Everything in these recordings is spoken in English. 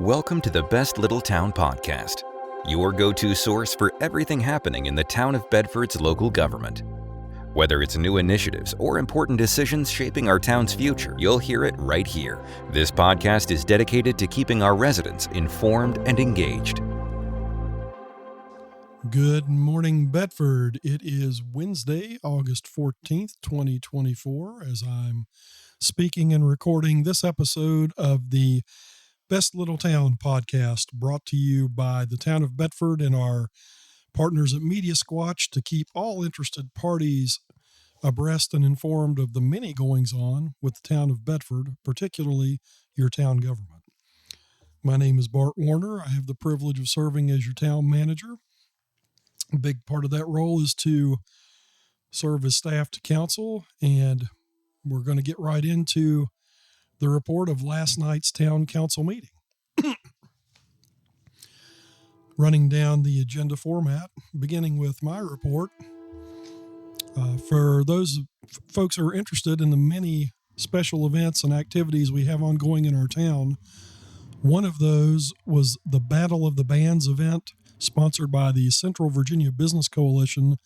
Welcome to the Best Little Town Podcast, your go-to source for everything happening in the town of Bedford's local government. Whether it's new initiatives or important decisions shaping our town's future, you'll hear it right here. This podcast is dedicated to keeping our residents informed and engaged. Good morning, Bedford. It is Wednesday, August 14th, 2024, as I'm speaking and recording this episode of the Best Little Town podcast, brought to you by the town of Bedford and our partners at Media Squatch to keep all interested parties abreast and informed of the many goings-on with the town of Bedford, particularly your town government. My name is Bart Warner. I have the privilege of serving as your town manager. A big part of that role is to serve as staff to council, and we're going to get right into the report of last night's town council meeting. Running down the agenda format, beginning with my report. For those folks who are interested in the many special events and activities we have ongoing in our town, one of those was the Battle of the Bands event, sponsored by the Central Virginia Business Coalition,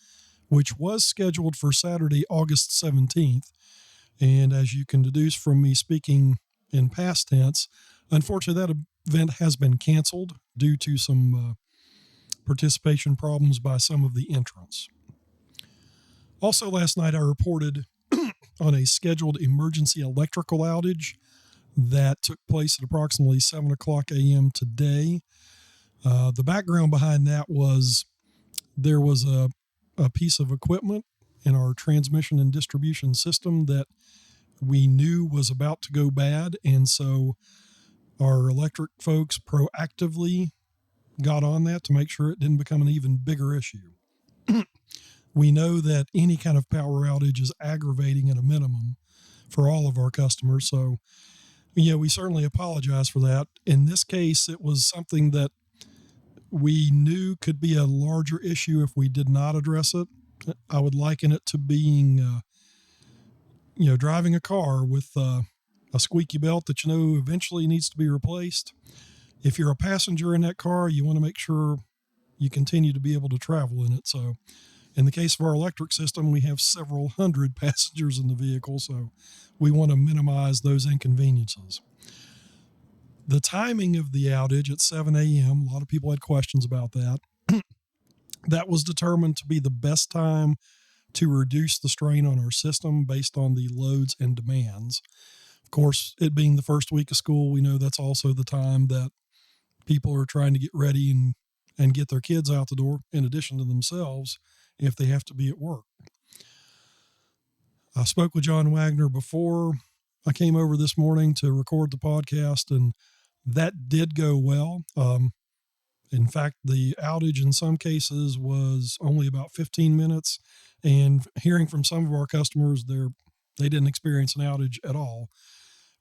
which was scheduled for Saturday, August 17th. And as you can deduce from me speaking in past tense, unfortunately that event has been canceled due to some participation problems by some of the entrants. Also last night I reported on a scheduled emergency electrical outage that took place at approximately 7 o'clock a.m. today. The background behind that was there was a piece of equipment in our transmission and distribution system that we knew was about to go bad, and so our electric folks proactively got on that to make sure it didn't become an even bigger issue. We know that any kind of power outage is aggravating at a minimum for all of our customers, so we certainly apologize for that. In this case, it was something that we knew could be a larger issue if we did not address it. I would liken it to being, driving a car with a squeaky belt that eventually needs to be replaced. If you're a passenger in that car, you want to make sure you continue to be able to travel in it. So in the case of our electric system, we have several hundred passengers in the vehicle, so we want to minimize those inconveniences. The timing of the outage at 7 a.m., a lot of people had questions about that. That was determined to be the best time to reduce the strain on our system based on the loads and demands. Of course, it being the first week of school, we know that's also the time that people are trying to get ready and get their kids out the door, in addition to themselves, if they have to be at work. I spoke with John Wagner before I came over this morning to record the podcast, and that did go well. In fact, the outage in some cases was only about 15 minutes, and hearing from some of our customers, they didn't experience an outage at all,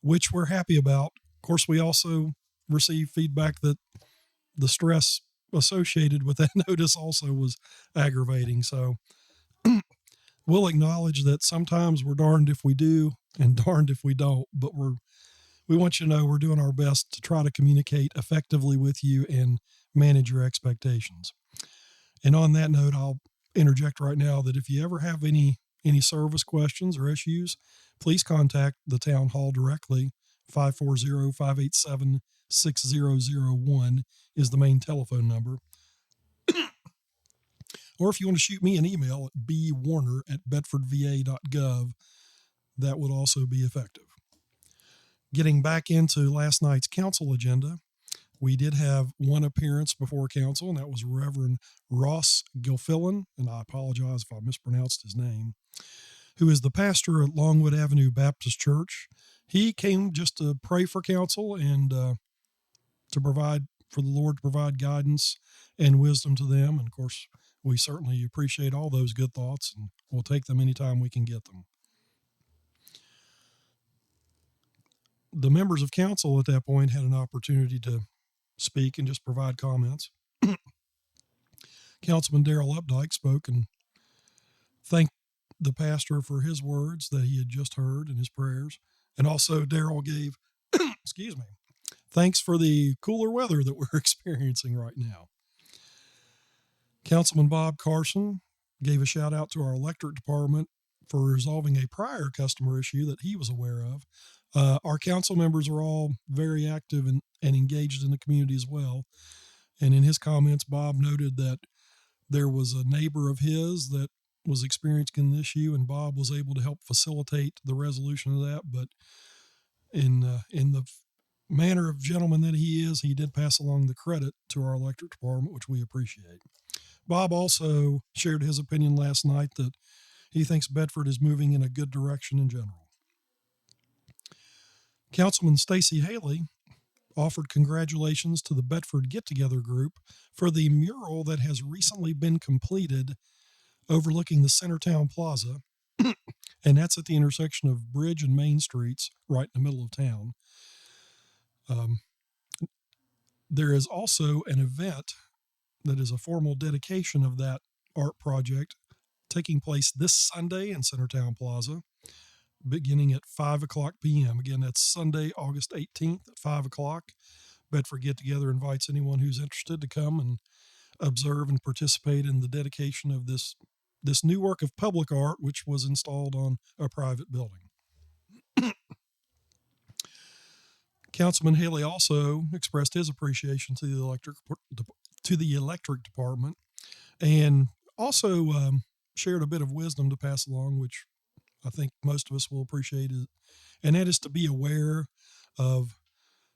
which we're happy about. Of course, we also received feedback that the stress associated with that notice also was aggravating. So we'll acknowledge that sometimes we're darned if we do and darned if we don't, but we want you to know we're doing our best to try to communicate effectively with you and manage your expectations. And on that note, I'll interject right now that if you ever have any service questions or issues, please contact the town hall directly. 540-587-6001 is the main telephone number. Or if you want to shoot me an email at bwarner@bedfordva.gov, that would also be effective. Getting back into last night's council agenda, we did have one appearance before council, and that was Reverend Ross Gilfillan, and I apologize if I mispronounced his name, who is the pastor at Longwood Avenue Baptist Church. He came just to pray for council and to provide for the Lord to provide guidance and wisdom to them. And of course, we certainly appreciate all those good thoughts, and we'll take them anytime we can get them. The members of council at that point had an opportunity to speak and just provide comments. Councilman Darrell Updike spoke and thanked the pastor for his words that he had just heard and his prayers. And also Darrell gave, thanks for the cooler weather that we're experiencing right now. Councilman Bob Carson gave a shout out to our electric department for resolving a prior customer issue that he was aware of. Our council members are all very active and engaged in the community as well. And in his comments, Bob noted that there was a neighbor of his that was experiencing an issue, and Bob was able to help facilitate the resolution of that. But in the manner of gentleman that he is, he did pass along the credit to our electric department, which we appreciate. Bob also shared his opinion last night that he thinks Bedford is moving in a good direction in general. Councilman Stacey Haley offered congratulations to the Bedford Get Together group for the mural that has recently been completed overlooking the Centertown Plaza, and that's at the intersection of Bridge and Main Streets, right in the middle of town. There is also an event that is a formal dedication of that art project taking place this Sunday in Centertown Plaza, beginning at 5 o'clock p.m. Again, that's Sunday, August 18th at 5 o'clock. Bedford Get Together invites anyone who's interested to come and observe and participate in the dedication of this new work of public art, which was installed on a private building. Councilman Haley also expressed his appreciation to the electric department, and also shared a bit of wisdom to pass along, which I think most of us will appreciate it. And that is to be aware of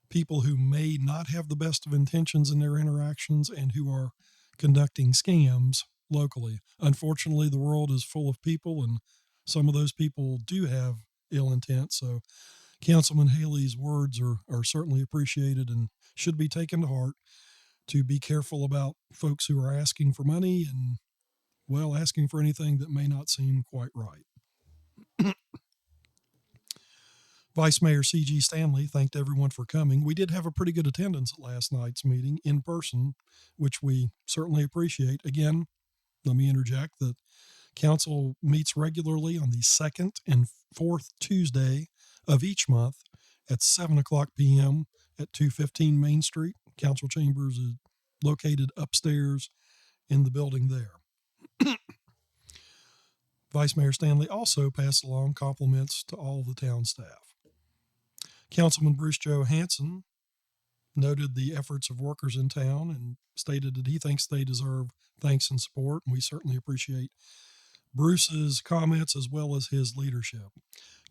people who may not have the best of intentions in their interactions and who are conducting scams locally. Unfortunately, the world is full of people, and some of those people do have ill intent. So Councilman Haley's words are certainly appreciated and should be taken to heart, to be careful about folks who are asking for money and, well, asking for anything that may not seem quite right. Vice Mayor C.G. Stanley thanked everyone for coming. We did have a pretty good attendance at last night's meeting in person, which we certainly appreciate. Again, let me interject that council meets regularly on the second and fourth Tuesday of each month at 7 o'clock p.m. at 215 Main Street. Council chambers is located upstairs in the building there. Vice Mayor Stanley also passed along compliments to all the town staff. Councilman Bruce Joe Hanson noted the efforts of workers in town and stated that he thinks they deserve thanks and support, and we certainly appreciate Bruce's comments as well as his leadership.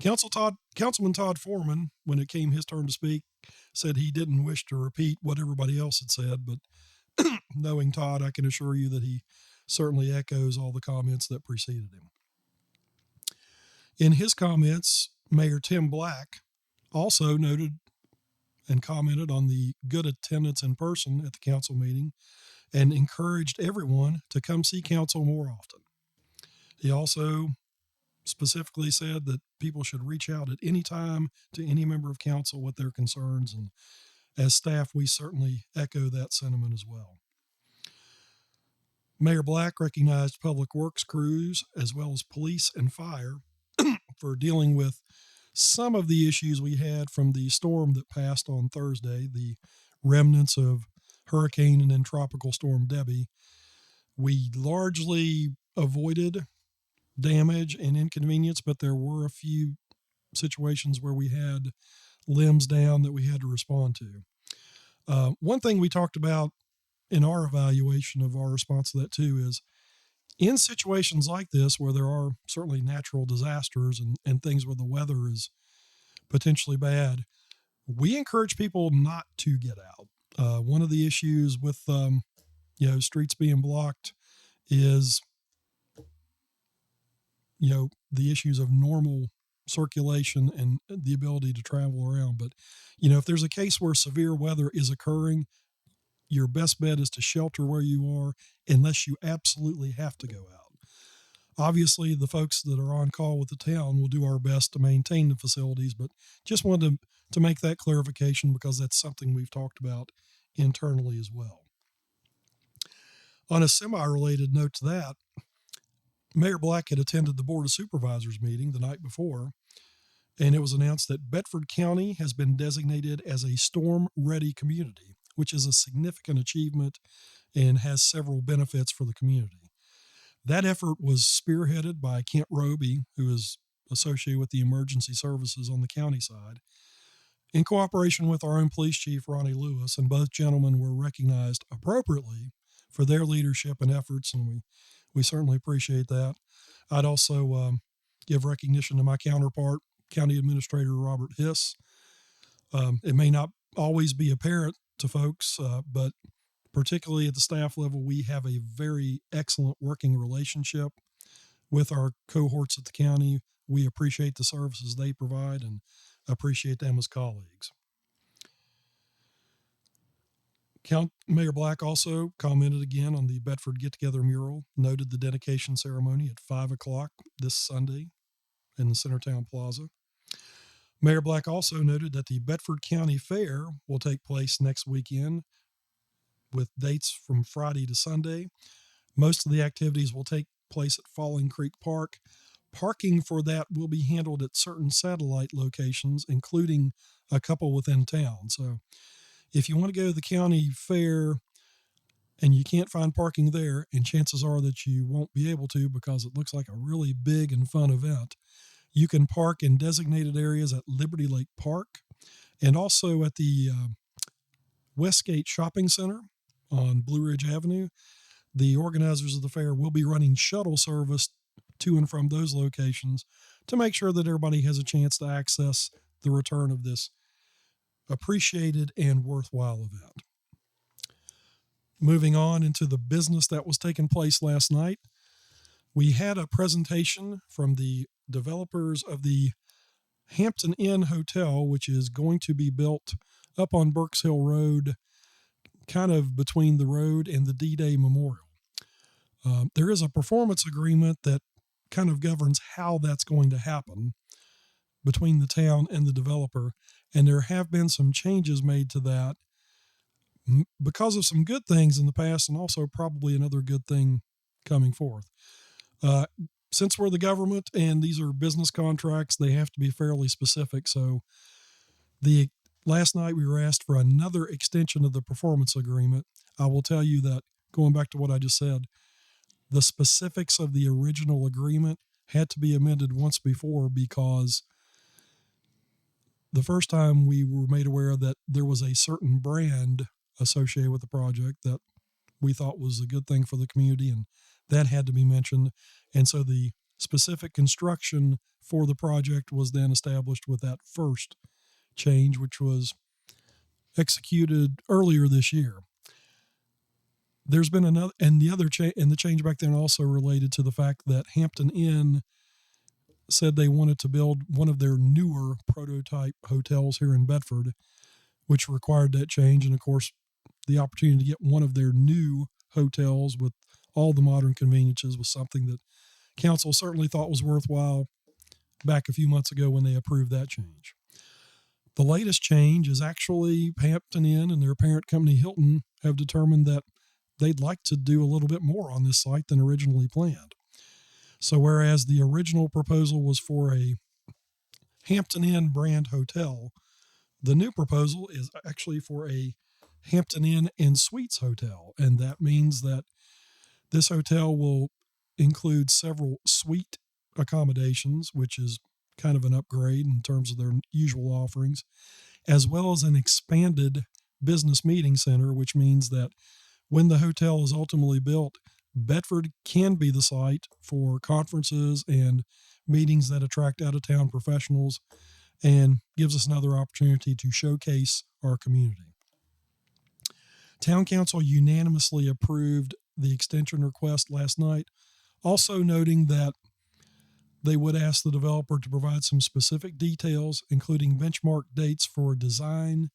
Councilman Todd Foreman, when it came his turn to speak, said he didn't wish to repeat what everybody else had said, but knowing Todd, I can assure you that he certainly echoes all the comments that preceded him. In his comments, Mayor Tim Black also noted and commented on the good attendance in person at the council meeting and encouraged everyone to come see council more often. He also specifically said that people should reach out at any time to any member of council with their concerns, and as staff, we certainly echo that sentiment as well. Mayor Black recognized public works crews as well as police and fire for dealing with some of the issues we had from the storm that passed on Thursday, the remnants of Hurricane and then Tropical Storm Debbie. We largely avoided damage and inconvenience, but there were a few situations where we had limbs down that we had to respond to. One thing we talked about in our evaluation of our response to that too is, in situations like this where there are certainly natural disasters and things where the weather is potentially bad, we encourage people not to get out. One of the issues with streets being blocked is the issues of normal circulation and the ability to travel around. But if there's a case where severe weather is occurring, your best bet is to shelter where you are unless you absolutely have to go out. Obviously, the folks that are on call with the town will do our best to maintain the facilities, but just wanted to make that clarification because that's something we've talked about internally as well. On a semi-related note to that, Mayor Black had attended the Board of Supervisors meeting the night before, And it was announced that Bedford County has been designated as a storm-ready community, which is a significant achievement and has several benefits for the community. That effort was spearheaded by Kent Roby, who is associated with the emergency services on the county side, in cooperation with our own police chief, Ronnie Lewis, and both gentlemen were recognized appropriately for their leadership and efforts, and we certainly appreciate that. I'd also give recognition to my counterpart, County Administrator Robert Hiss. It may not always be apparent to folks, but particularly at the staff level, we have a very excellent working relationship with our cohorts at the county. We appreciate the services they provide and appreciate them as colleagues. Mayor Black also commented again on the Bedford Get-Together mural, noted the dedication ceremony at 5 o'clock this Sunday in the Centertown Plaza. Mayor Black also noted that the Bedford County Fair will take place next weekend with dates from Friday to Sunday. Most of the activities will take place at Falling Creek Park. Parking for that will be handled at certain satellite locations, including a couple within town. So if you want to go to the county fair and you can't find parking there, and chances are that you won't be able to because it looks like a really big and fun event, you can park in designated areas at Liberty Lake Park and also at the Westgate Shopping Center on Blue Ridge Avenue. The organizers of the fair will be running shuttle service to and from those locations to make sure that everybody has a chance to access the return of this appreciated and worthwhile event. Moving on into the business that was taking place last night, we had a presentation from the developers of the Hampton Inn Hotel, which is going to be built up on Burks Hill Road, kind of between the road and the D-Day Memorial. There is a performance agreement that kind of governs how that's going to happen between the town and the developer, and there have been some changes made to that because of some good things in the past and also probably another good thing coming forth. Since we're the government and these are business contracts, they have to be fairly specific. So last night we were asked for another extension of the performance agreement. I will tell you that, going back to what I just said, the specifics of the original agreement had to be amended once before because the first time we were made aware that there was a certain brand associated with the project that we thought was a good thing for the community, and that had to be mentioned. And so the specific construction for the project was then established with that first change, which was executed earlier this year. There's been another, and the change back then also related to the fact that Hampton Inn said they wanted to build one of their newer prototype hotels here in Bedford, which required that change. And of course, the opportunity to get one of their new hotels with all the modern conveniences was something that council certainly thought was worthwhile back a few months ago when they approved that change. The latest change is actually Hampton Inn and their parent company Hilton have determined that they'd like to do a little bit more on this site than originally planned. So whereas the original proposal was for a Hampton Inn brand hotel, the new proposal is actually for a Hampton Inn and Suites hotel. And that means that this hotel will include several suite accommodations, which is kind of an upgrade in terms of their usual offerings, as well as an expanded business meeting center, which means that when the hotel is ultimately built, Bedford can be the site for conferences and meetings that attract out-of-town professionals and gives us another opportunity to showcase our community. Town Council unanimously approved the extension request last night, also noting that they would ask the developer to provide some specific details, including benchmark dates for design,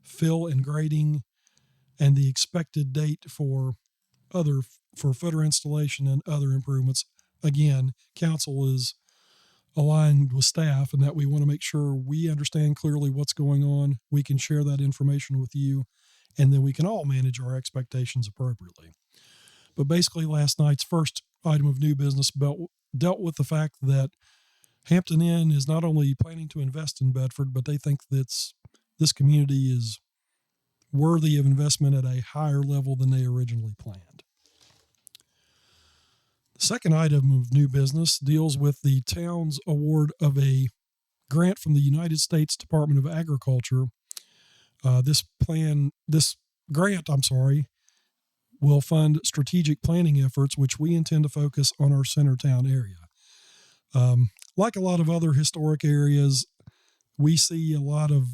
fill and grading, and the expected date for footer installation and other improvements. Again, council is aligned with staff and that we want to make sure we understand clearly what's going on. We can share that information with you, and then we can all manage our expectations appropriately. But basically, last night's first item of new business dealt with the fact that Hampton Inn is not only planning to invest in Bedford, but they think that this community is worthy of investment at a higher level than they originally planned. The second item of new business deals with the town's award of a grant from the United States Department of Agriculture. This grant, will fund strategic planning efforts, which we intend to focus on our Centertown area. Like a lot of other historic areas, we see a lot of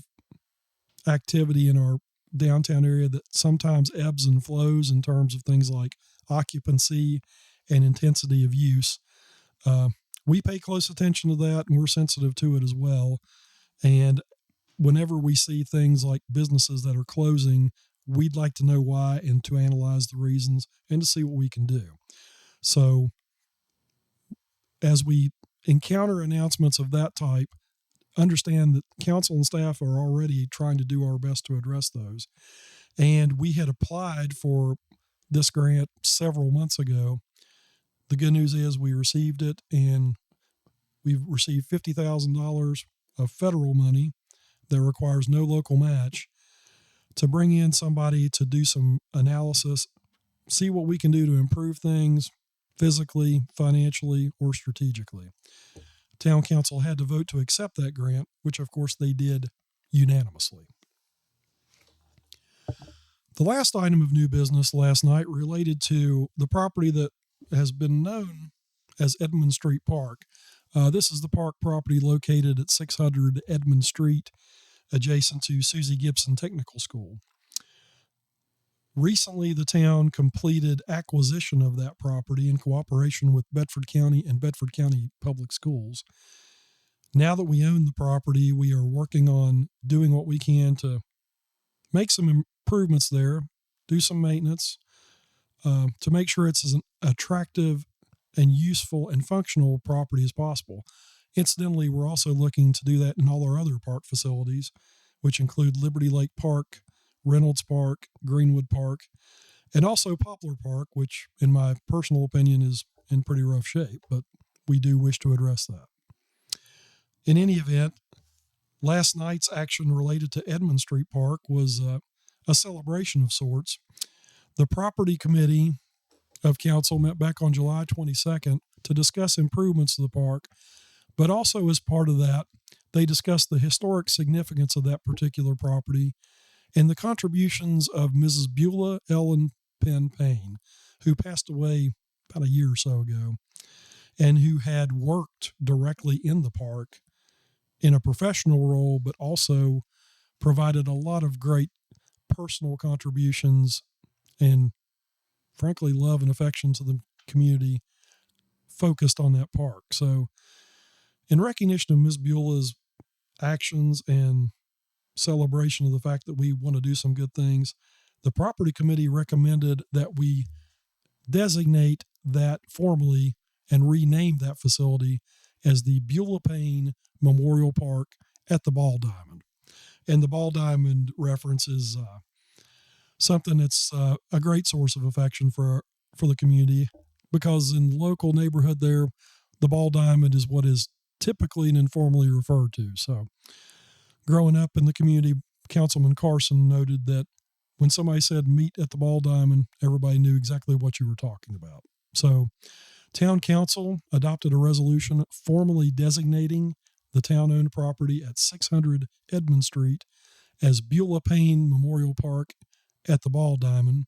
activity in our downtown area that sometimes ebbs and flows in terms of things like occupancy and intensity of use. We pay close attention to that, and we're sensitive to it as well. And whenever we see things like businesses that are closing, we'd like to know why and to analyze the reasons and to see what we can do. So as we encounter announcements of that type, understand that council and staff are already trying to do our best to address those. And we had applied for this grant several months ago. The good news is we received it, and we've received $50,000 of federal money that requires no local match to bring in somebody to do some analysis, see what we can do to improve things physically, financially, or strategically. Town council had to vote to accept that grant, which of course they did unanimously. The last item of new business last night related to the property that has been known as Edmund Street Park. This is the park property located at 600 Edmund Street, adjacent to Susie Gibson Technical School. Recently, the town completed acquisition of that property in cooperation with Bedford County and Bedford County Public Schools. Now that we own the property, we are working on doing what we can to make some improvements there, do some maintenance, to make sure it's as attractive and useful and functional property as possible. Incidentally, we're also looking to do that in all our other park facilities, which include Liberty Lake Park, Reynolds Park, Greenwood Park, and also Poplar Park, which in my personal opinion is in pretty rough shape, but we do wish to address that. In any event, last night's action related to Edmund Street Park was a celebration of sorts. The property committee of council met back on July 22nd to discuss improvements to the park, but also as part of that, they discussed the historic significance of that particular property and the contributions of Mrs. Beulah Ellen Penn Payne, who passed away about a year or so ago, and who had worked directly in the park in a professional role, but also provided a lot of great personal contributions and, frankly, love and affection to the community focused on that park. So in recognition of Ms. Beulah's actions and celebration of the fact that we want to do some good things, the property committee recommended that we designate that formally and rename that facility as the Beulah Payne Memorial Park at the Ball Diamond. And the Ball Diamond reference is something that's a great source of affection for the community, because in the local neighborhood there, the Ball Diamond is what is typically and informally referred to. So growing up in the community, Councilman Carson noted that when somebody said meet at the Ball Diamond, everybody knew exactly what you were talking about. So Town Council adopted a resolution formally designating the town-owned property at 600 Edmund Street as Beulah Payne Memorial Park at the Ball Diamond.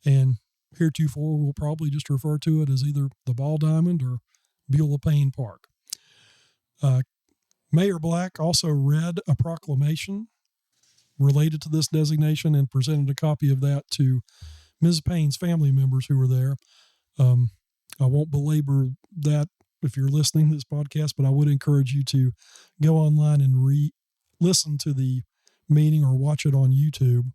And heretofore, we'll probably just refer to it as either the Ball Diamond or Beulah Payne Park. Mayor Black also read a proclamation related to this designation and presented a copy of that to Ms. Payne's family members who were there. I won't belabor that if you're listening to this podcast, but I would encourage you to go online and listen to the meeting or watch it on YouTube.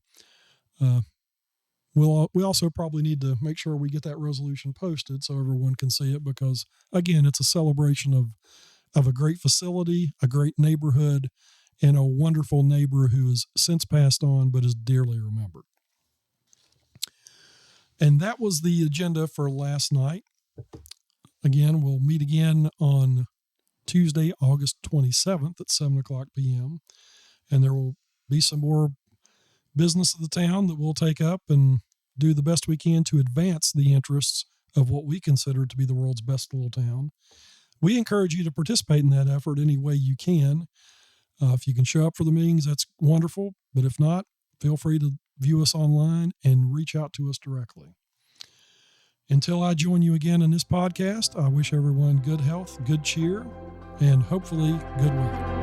We also probably need to make sure we get that resolution posted so everyone can see it, because, again, it's a celebration of a great facility, a great neighborhood, and a wonderful neighbor who has since passed on but is dearly remembered. And that was the agenda for last night. Again, we'll meet again on Tuesday, August 27th at 7 o'clock p.m. And there will be some more business of the town that we'll take up and do the best we can to advance the interests of what we consider to be the world's best little town. We encourage you to participate in that effort any way you can. If you can show up for the meetings, that's wonderful. But if not, feel free to view us online and reach out to us directly. Until I join you again in this podcast, I wish everyone good health, good cheer, and hopefully good weather.